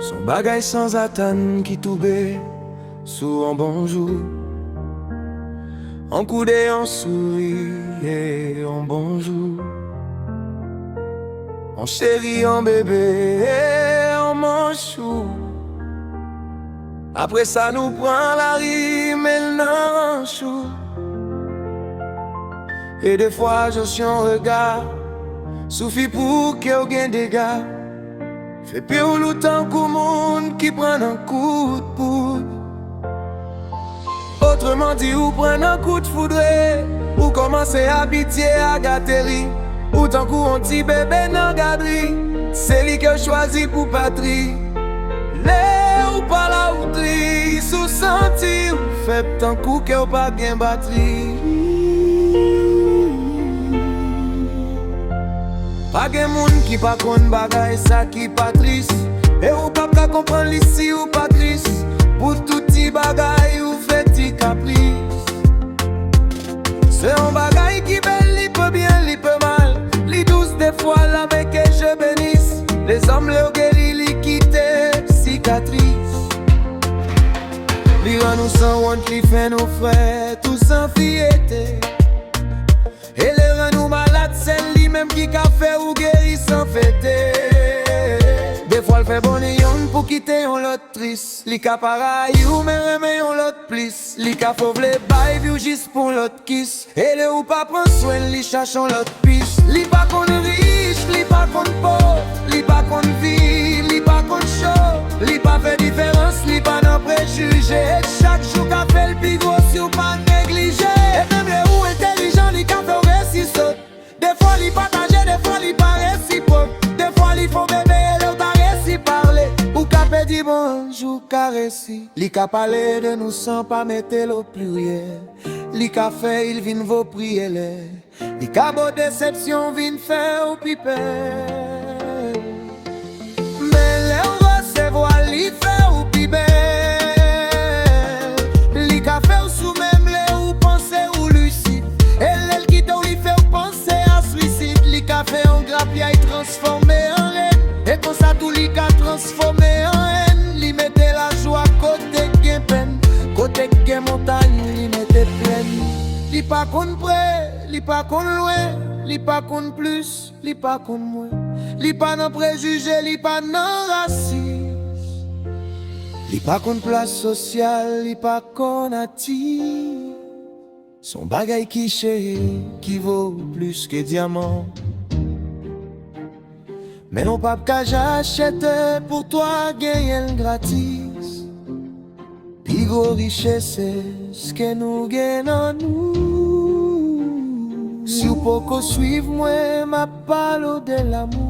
Son bagay sans attendre qui tombait sous un bonjour. En coudé, en souris et en bonjour. En chéri, en bébé et en manchou. Après ça nous prend la rime et le chou. Et des fois je suis en regard, suffit pour qu'il y ait des dégâts. Fait pire longtemps qu'au monde qui prend un coup de poudre. Autrement dit, ou prend un coup de foudre, ou commencer à habituer à gâterie. Ou tant qu'on petit bébé dans garderie, c'est lui que choisi pour patrie. Les ou pas la outrie, sous senti ou fait tant coup que ou pas bien batterie. Pas de moun qui pas kon bagay ça qui pas triste. Et ou pas ka comprendre l'ici ou pas triste. Pour tout petit bagay ou fait ti caprice. C'est un bagay qui belle, li peut bien, li peut mal. Li douce des fois la avec que je bénisse. Les hommes le guéri, li quitté, cicatrice. Li rend nous sans honte, li fait nos frères, tous sans fierté. Et les rend nous malades, c'est lui-même qui a fait ou guéri sans fêter. Des fois, elle fait bon yon pour quitter on l'autre triste. Li ka pareil ou mais remet on l'autre plus. Li ka fauve les bails, vieux juste pour l'autre kiss. Et le ou pas prend soin, li cherche on l'autre piste. Li pas qu'on riche, li pas qu'on pauvre. Li pas qu'on vie, li pas qu'on chaud. Li pas fait différence, li pas non préjugé. Chaque jour qu'a fait le plus gros si ou pas négligé. Et même les ou intelligent, li ka fait récissot. Des fois li partager, des fois li pas réciproque. Des fois li faut bébé et l'autre a réci parler. Ou ka pe di bonjour caressi. Li ka parler de nous sans pas mettre le pluriel. Li ka fait il vin vos prier. Li ka beau déception vin faire ou piper. Mais les recevoir li fait ou piper. Li ka fait ou sous même les ou penser ou lucide. Et l'elle qui ou li fait ou penser à suicide. Li ka fait un grappia y transformé en reine. Et comme ça tout li ka transformé en haine. Li mette la joie côté gen peine. Côté gen montagne li mette pleine. Li pas qu'on près, li pas qu'on loin. Li pas qu'on plus, li pas qu'on moins. Li pas nan préjugé, li pas nan racisme. Li pas qu'on place sociale, li pas qu'on attire. Son bagay qui chéri, qui vaut plus que diamant. Mais non pas que j'achète pour toi gagner gratis. Pi gros richesse c'est ce que nous gagnons nous. Si vous pouvez suivre moi, ma parole de l'amour.